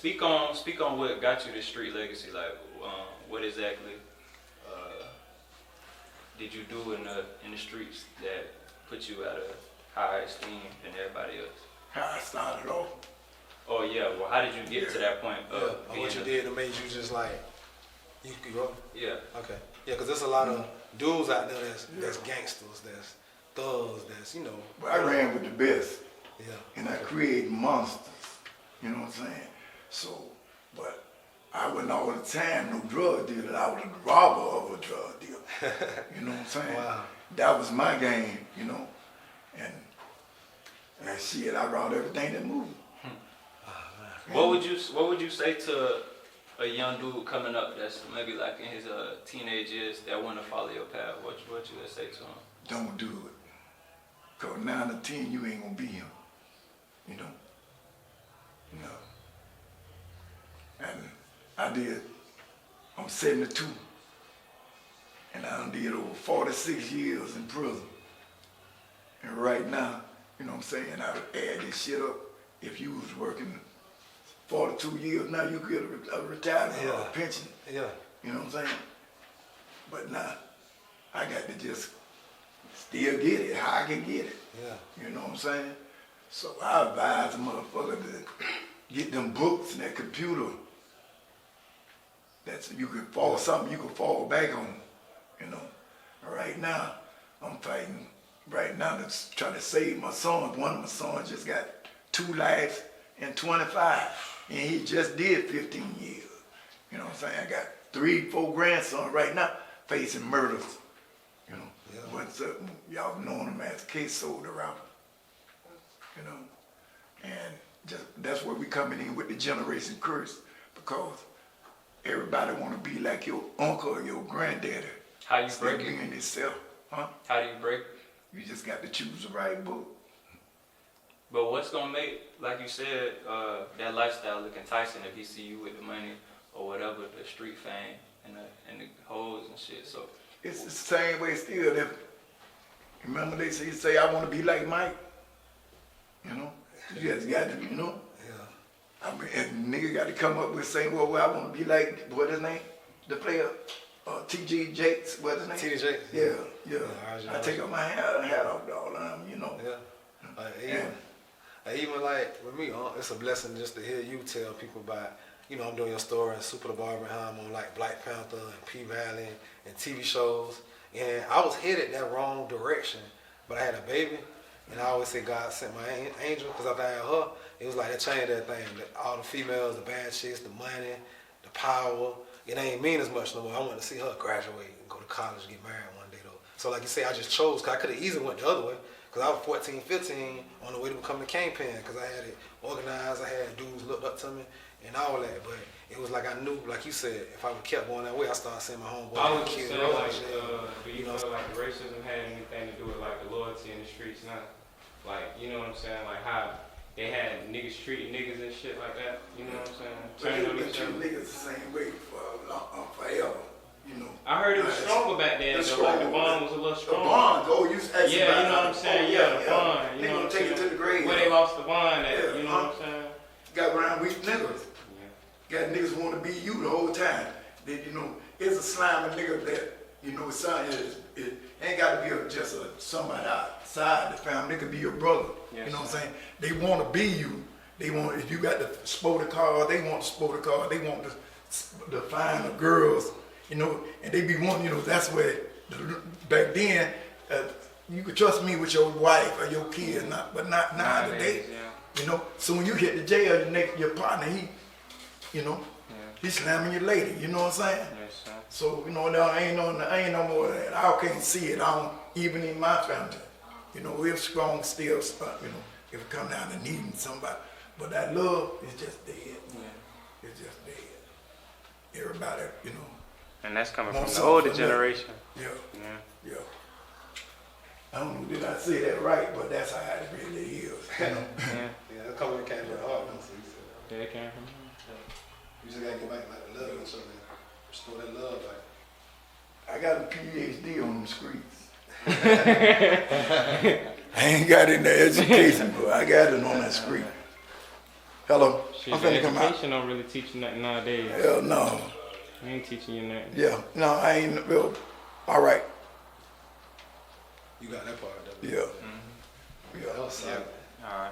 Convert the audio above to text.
speak on what got you this street legacy. Like, what exactly did you do in the streets that put you at a higher esteem than everybody else? How I started off. Oh yeah. Well, how did you get to that point? What you did to make you just like you go? Yeah. Okay. Yeah, because there's a lot of dudes out there that's gangsters, that's thugs, that's But I ran with the best. Yeah. And I created monsters. You know what I'm saying? So, but I wasn't all the time no drug dealer. I was a robber of a drug dealer. You know what I'm saying? Wow. That was my game, And shit, I robbed everything that moved. What would you say to a young dude coming up that's maybe like in his teenage years that want to follow your path? What you would say to him? Don't do it. Cause 9 or 10, you ain't gonna be him. No. And I'm 72. And I done did over 46 years in prison. And right now, you know what I'm saying, I would add this shit up. If you was working 42 years, now you get a retirement or a pension. Yeah. You know what I'm saying? But now, I got to just still get it, how I can get it. Yeah. You know what I'm saying? So I advise a motherfucker to get them books and that computer. That's you can fall something you can fall back on. Right now, I'm fighting right now to try to save my son. One of my sons just got 2 lives and 25, and he just did 15 years. You know what I'm saying? I got 3, 4 grandsons right now facing murders. Yeah. What's up? Y'all know him as Ksoo the rapper. And just that's where we coming in with the generation curse, because everybody want to be like your uncle or your granddaddy. How you break it? Being itself, huh? How do you break it? You just got to choose the right book. But what's gonna make, like you said, that lifestyle look enticing if he see you with the money or whatever, the street fame and the hoes and shit? So It's the same way still. Remember they say I want to be like Mike. You just got to, Yeah. I mean, and nigga got to come up with saying, well, I want to be like, what his name? The player, T.G. Jakes, what's his name? T.G. Jakes? Yeah. Yeah, I take off my hat off all the time, Yeah. Even like with me, it's a blessing just to hear you tell people about, I'm doing your story and Supa the Barber, how I'm on like Black Panther and P-Valley and TV shows. And I was headed that wrong direction, but I had a baby. And I always say God sent my angel, because after I had her, it was like that changed everything. All the females, the bad chicks, the money, the power, it ain't mean as much no more. I wanted to see her graduate and go to college, get married one day though. So like you say, I just chose, because I could have easily went the other way, because I was 14, 15 on the way to become the kingpin, because I had it organized, I had dudes looked up to me and all that. But it was like I knew, like you said, if I would kept going that way, I started seeing my homeboy. I would say, like, do you feel like racism had anything to do with like the loyalty in the streets now? Like, you know what I'm saying? Like how they had niggas treating niggas and shit like that. You know what I'm saying? Turning on each other. Niggas the same way forever. I heard it was stronger back then. Though, like the bond was a little stronger. The bond, you asked yeah, you know what I'm saying? The bond. You know what I'm take saying? it to the grave. Where they lost the bond at, Yeah, you know what I'm saying? Got around weak niggas. Yeah. Got niggas want to be you the whole time. Then, it's a slime of nigga that, son it ain't got to be just somebody outside the family. It could be your brother. Yes, you know what I'm saying? They want to be you. They want, if you got the sporty car, they want the sporty car. They want the finer girls, and they be wanting, that's where, back then, you could trust me with your wife or your kids, but not nowadays. Yeah. So when you hit the jail, your partner, he's slamming your lady, you know what I'm saying? Yes, sir. So, there ain't no more of that. I can't see it. I don't, even in my family. We're strong still, if it come down to needing somebody. But that love is just dead. Yeah. It's just dead. Everybody, And that's coming want from the something older from generation. Yeah. Yeah. I don't know, did I say that right? But that's how it really is. Yeah. Yeah, that coming came from the heart. Yeah, it came from You just gotta get back like the love and something. Restore that love, like. I got a PhD on them streets. I ain't got it in the education, but I got it on that street. Hello. Shit, I'm the finna come out. education don't really teach you nothing nowadays. Hell no. They ain't teaching you nothing. Yeah. No, I ain't. Well, all right. You got that part. Yeah. That was solid. All right.